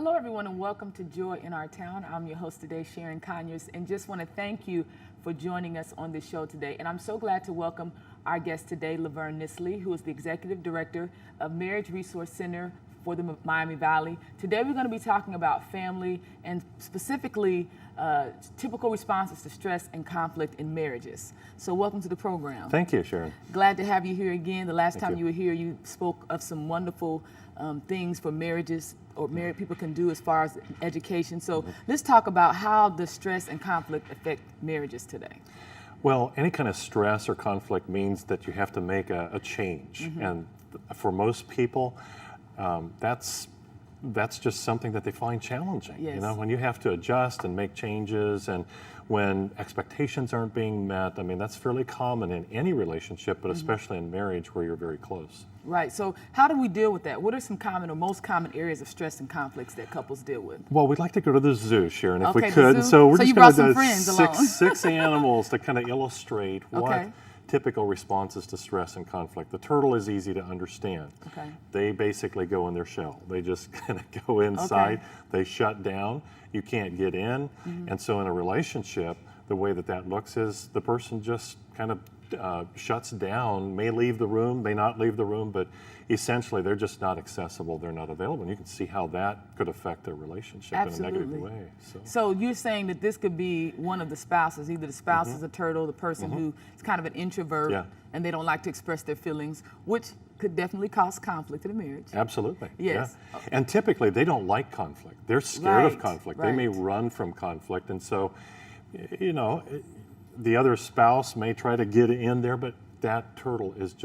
Hello, everyone, and welcome to Joy in Our Town. I'm your host today, Sharon Conyers, and just want to thank you for joining us on this show today. And I'm so glad to welcome our guest today, Lavern Nissley, who is the Executive Director of Marriage Resource Center for the Miami Valley. Today we're going to be talking about family and specifically typical responses to stress and conflict in marriages. So welcome to the program. Thank you, Sharon. Glad to have you here again. The last time you you were here, you spoke of some wonderful things for marriages or married people can do as far as education. So let's talk about how the stress and conflict affect marriages today. Well, any kind of stress or conflict means that you have to make a change. And for most people, that's just something that they find challenging. Yes. You know, when you have to adjust and make changes and when expectations aren't being met, I mean, that's fairly common in any relationship, but especially in marriage where you're very close. Right, so how do we deal with that? What are some common or most common areas of stress and conflicts that couples deal with? Well, we'd like to go to the zoo, Sharon, if we Okay, could. the zoo. So we're So you just going brought to some friends along. six animals to kind of illustrate what Okay. typical responses to stress and conflict. The turtle is easy to understand. Okay. They basically go in their shell. They just kind of go inside. Okay. They shut down. You can't get in. And so in a relationship, the way that looks is the person just kind of shuts down, may leave the room, may not leave the room, but essentially they're just not accessible, they're not available. And you can see how that could affect their relationship in a negative way. So you're saying that this could be one of the spouses, either the spouse is a turtle, the person who is kind of an introvert and they don't like to express their feelings, which could definitely cause conflict in a marriage. Absolutely. Yes. Yeah. And typically they don't like conflict. They're scared of Right, conflict. right. They may run from conflict. And so, you know, the other spouse may try to get in there, but that turtle is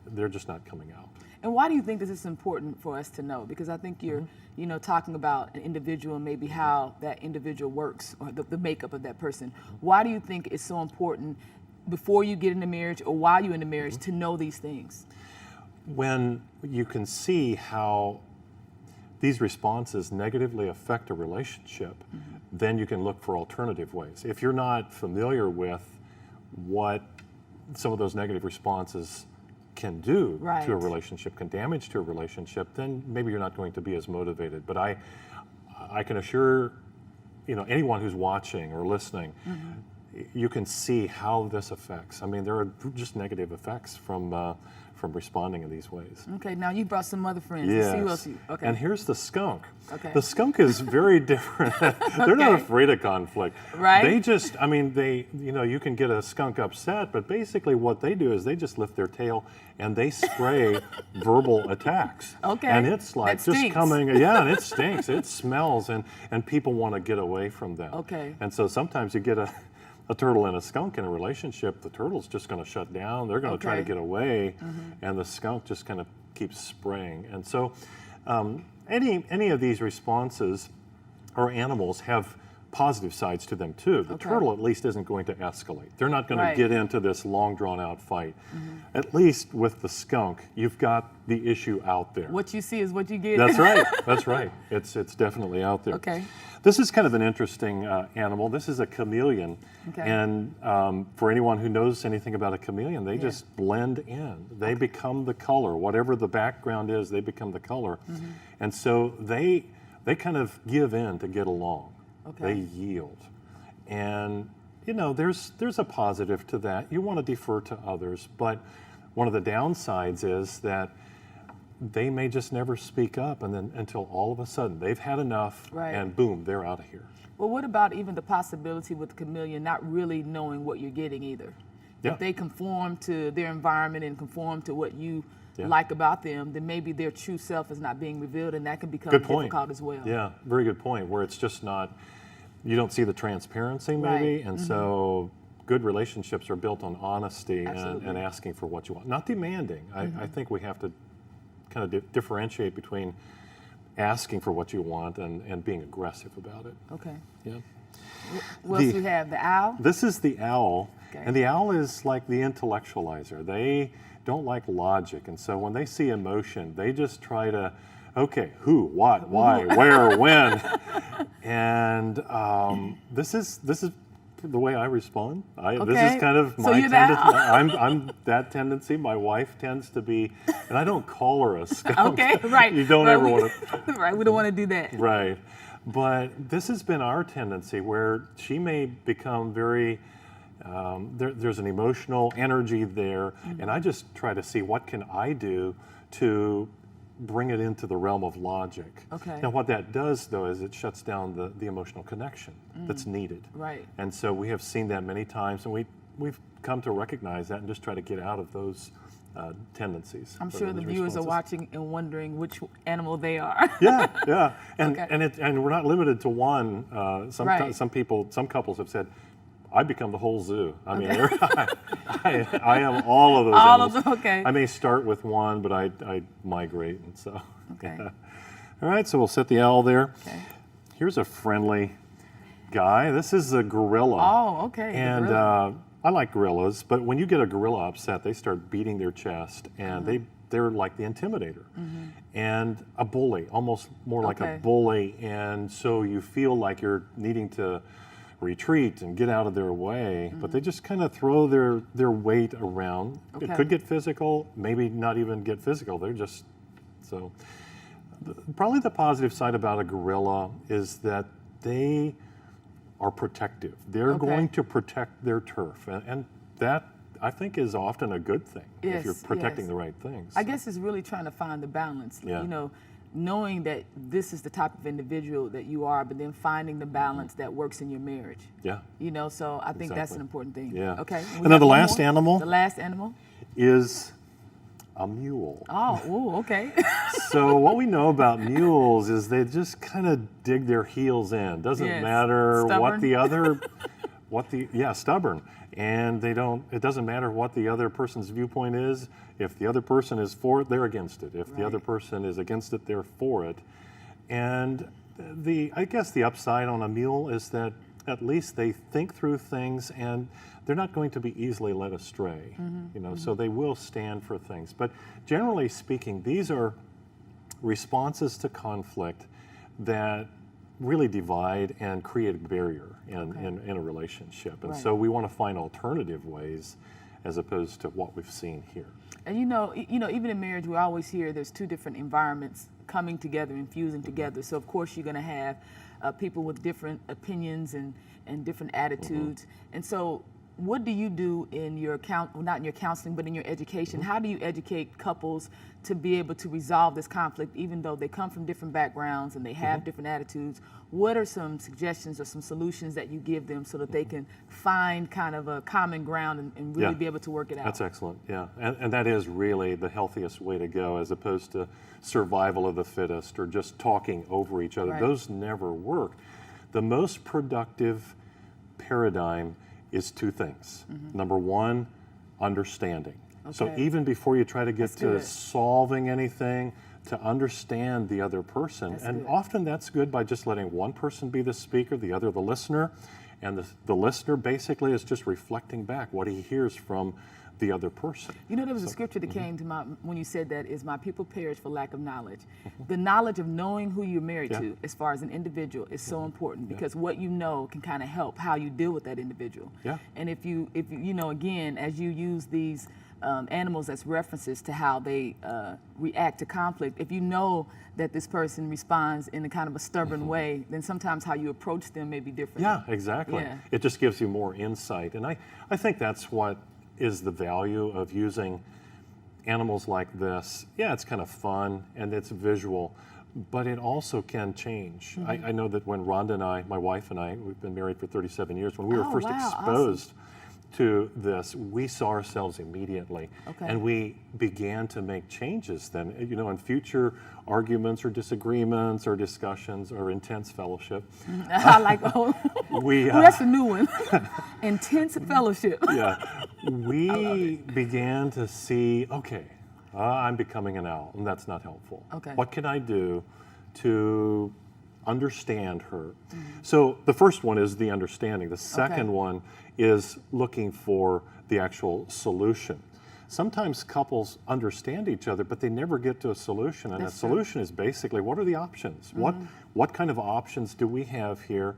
they're just not coming out. And why do you think this is important for us to know? Because I think you're, you know, talking about an individual and maybe how that individual works or the makeup of that person. Why do you think it's so important before you get into marriage or while you're in the marriage to know these things? When you can see how these responses negatively affect a relationship, then you can look for alternative ways. If you're not familiar with what some of those negative responses can do to a relationship, can damage to a relationship, then maybe you're not going to be as motivated. But I can assure, you know, anyone who's watching or listening, you can see how this affects. I mean, there are just negative effects from responding in these ways. Okay, now you brought some other friends. Yes. Let's see who else you, okay. And here's the skunk. Okay. The skunk is very different. They're not afraid of conflict. Right. They just, I mean, you know, you can get a skunk upset, but basically what they do is they just lift their tail and they spray verbal attacks. Okay. And it's like That just stinks. coming, and it stinks. It smells, and people want to get away from them. Okay. And so sometimes you get a turtle and a skunk in a relationship, the turtle's just going to shut down. They're going to try to get away, and the skunk just kind of keeps spraying. And so any of these responses or animals have positive sides to them too. The turtle at least isn't going to escalate. They're not going to get into this long drawn out fight. At least with the skunk, you've got the issue out there. What you see is what you get. That's right. That's right. It's definitely out there. Okay. This is kind of an interesting animal. This is a chameleon. Okay. And for anyone who knows anything about a chameleon, they just blend in. They become the color. Whatever the background is, they become the color. And so they kind of give in to get along. Okay. They yield. And, you know, there's a positive to that. You want to defer to others, but one of the downsides is that they may just never speak up, and then until all of a sudden they've had enough, and boom, they're out of here. Well, what about even the possibility with the chameleon not really knowing what you're getting either? Yeah. If they conform to their environment and conform to what you like about them, then maybe their true self is not being revealed, and that can become difficult as well. Yeah, very good point, where it's just not, you don't see the transparency maybe, and so good relationships are built on honesty and asking for what you want, not demanding. I think we have to kind of differentiate between asking for what you want and being aggressive about it. Okay. Yeah. What else do we have? The owl? This is the owl, and the owl is like the intellectualizer. They don't like logic, and so when they see emotion, they just try to, okay, who, what, why, where, when, and this is the way I respond. This Okay. is kind of So my you're that- tendency. I'm that tendency. My wife tends to be, and I don't call her a skunk. Okay, right. You don't Right, ever we- want to. Right, we don't want to do that. Right. But this has been our tendency where she may become very, there's an emotional energy there, and I just try to see what can I do to bring it into the realm of logic. Okay. Now what that does though is it shuts down the emotional connection that's needed. Right. And so we have seen that many times, and we've come to recognize that and just try to get out of those tendencies. I'm or sure the those viewers are responses. watching and wondering which animal they are. Yeah, yeah, and Okay. and we're not limited to one. Right. Some couples have said, "I become the whole zoo." I mean, I am all of those. All of animals. them, okay. I may start with one, but I migrate, and so. Okay. Yeah. All right, so we'll set the owl there. Okay. Here's a friendly guy. This is a gorilla. Oh, okay. the And gorilla. I like gorillas, but when you get a gorilla upset, they start beating their chest, and they're like the intimidator, and a bully, almost more like a Okay. bully, and so you feel like you're needing to retreat and get out of their way, but they just kind of throw their weight around. It Okay. could get physical, maybe not even get physical. They're just so. Probably the positive side about a gorilla is that they are protective. They're Okay. going to protect their turf, and that I think is often a good thing if you're Yes, protecting yes. the right things. I guess it's really trying to find the balance. Yeah. You know, knowing that this is the type of individual that you are, but then finding the balance that works in your marriage. Yeah, You know, so I think that's Exactly. an important thing. Yeah. Okay. we And then got the one last more? animal? The last animal. is a mule. Oh, ooh, okay. So what we know about mules is they just kind of dig their heels in. Doesn't Yes. matter what Stubborn. the other, stubborn. And they don't. It doesn't matter what the other person's viewpoint is. If the other person is for it, they're against it. If the other Right. person is against it, they're for it. And I guess the upside on a mule is that at least they think through things and they're not going to be easily led astray. So they will stand for things. But generally speaking, these are responses to conflict that really divide and create a barrier in a relationship. And Right. so we want to find alternative ways as opposed to what we've seen here. And you know, even in marriage, we always hear there's two different environments coming together and fusing together. So of course you're going to have people with different opinions and different attitudes. And so, what do you do in your not in your counseling, but in your education? How do you educate couples to be able to resolve this conflict, even though they come from different backgrounds and they have different attitudes? What are some suggestions or some solutions that you give them so that they can find kind of a common ground and really Yeah. be able to work it out? That's excellent, yeah. And that is really the healthiest way to go as opposed to survival of the fittest or just talking over each other. Right. Those never work. The most productive paradigm is two things. Number one, understanding. So Okay. even before you try to get That's to good. solving anything, to understand the other person. That's And good. often that's good by just letting one person be the speaker, the other the listener. And the listener basically is just reflecting back what he hears from the other person. You know, there was a scripture that came to my when you said that is my people perish for lack of knowledge. The knowledge of knowing who you're married Yeah. to, as far as an individual, is so important because what you know can kind of help how you deal with that individual. Yeah. And if you again, as you use these animals as references to how they react to conflict, if you know that this person responds in a kind of a stubborn way, then sometimes how you approach them may be different. Yeah, exactly. Yeah. It just gives you more insight. And I think that's what is the value of using animals like this. Yeah, it's kind of fun and it's visual, but it also can change. I know that when Rhonda and I, my wife and I, we've been married for 37 years, when we were Oh, first wow, exposed to this, we saw ourselves immediately. Okay. And we began to make changes then, in future arguments or disagreements or discussions or intense fellowship. I like, We, that's a new one. Intense fellowship. yeah, we began to see, okay, I'm becoming an owl, and that's not helpful. Okay. What can I do to understand her? So the first one is the understanding. The second one is looking for the actual solution. Sometimes couples understand each other, but they never get to a solution. And That's a true. solution is basically, what are the options? What kind of options do we have here?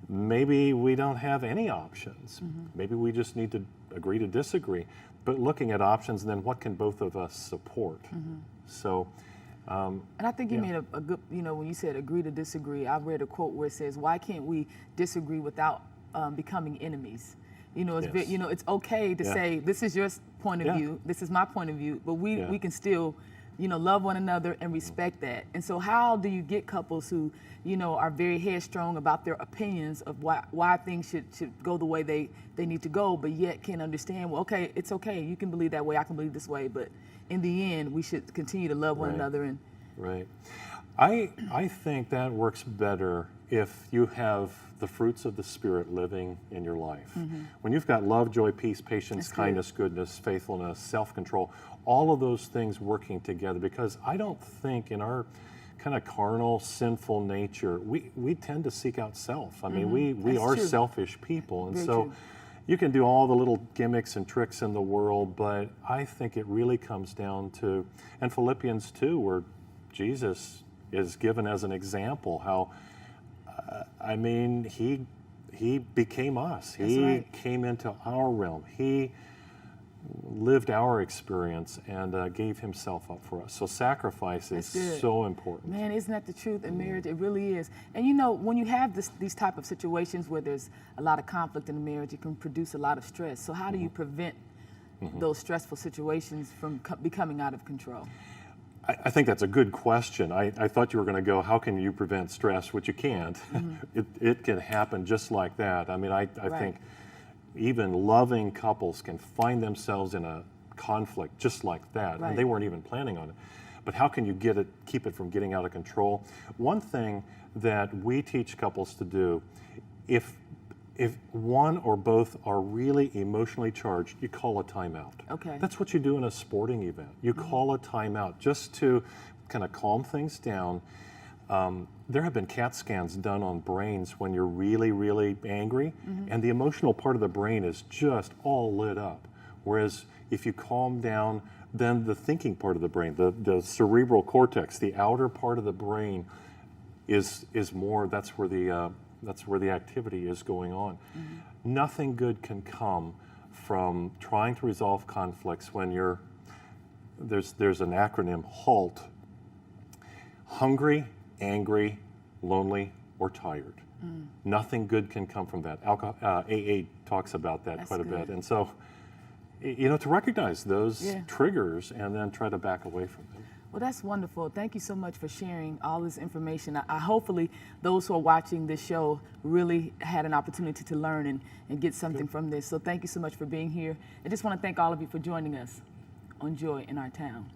maybe we don't have any options. Maybe we just need to agree to disagree. But looking at options, and then what can both of us support? So, and I think you made a good, when you said agree to disagree, I read a quote where it says, why can't we disagree without becoming enemies? It's, it's okay to say, this is your point of view, this is my point of view, but we can still, love one another and respect that. And so how do you get couples who, are very headstrong about their opinions of why things should go the way they need to go, but yet can understand, well, okay, it's okay, you can believe that way, I can believe this way, but in the end, we should continue to love one another. And Right. I think that works better if you have the fruits of the Spirit living in your life. When you've got love, joy, peace, patience, kindness, goodness, faithfulness, self-control, all of those things working together, because I don't think in our kind of carnal, sinful nature, we tend to seek out self. I mean, we are selfish people. And so you can do all the little gimmicks and tricks in the world, but I think it really comes down to, and Philippians 2, where Jesus is given as an example how, he became us. He came into our realm. He lived our experience and gave himself up for us. So sacrifice is so important. Man, isn't that the truth in marriage? It really is. And when you have these type of situations where there's a lot of conflict in the marriage, it can produce a lot of stress. So how do you prevent those stressful situations from becoming out of control? I think that's a good question. I thought you were going to go, how can you prevent stress? Which you can't. It can happen just like that. I mean, I think even loving couples can find themselves in a conflict just like that, and they weren't even planning on it. But how can you keep it from getting out of control? One thing that we teach couples to do, if one or both are really emotionally charged, you call a timeout. Okay. That's what you do in a sporting event. You call a timeout just to kind of calm things down. There have been CAT scans done on brains when you're really, really angry, and the emotional part of the brain is just all lit up. Whereas if you calm down, then the thinking part of the brain, the cerebral cortex, the outer part of the brain is more, that's where the activity is going on. Nothing good can come from trying to resolve conflicts when there's an acronym, HALT: hungry, angry, lonely, or tired. Nothing good can come from that. AA talks about that quite a bit. And so, to recognize those triggers and then try to back away from them. Well, that's wonderful. Thank you so much for sharing all this information. Hopefully those who are watching this show really had an opportunity to learn and get something from this. So thank you so much for being here. I just want to thank all of you for joining us on Joy in Our Town.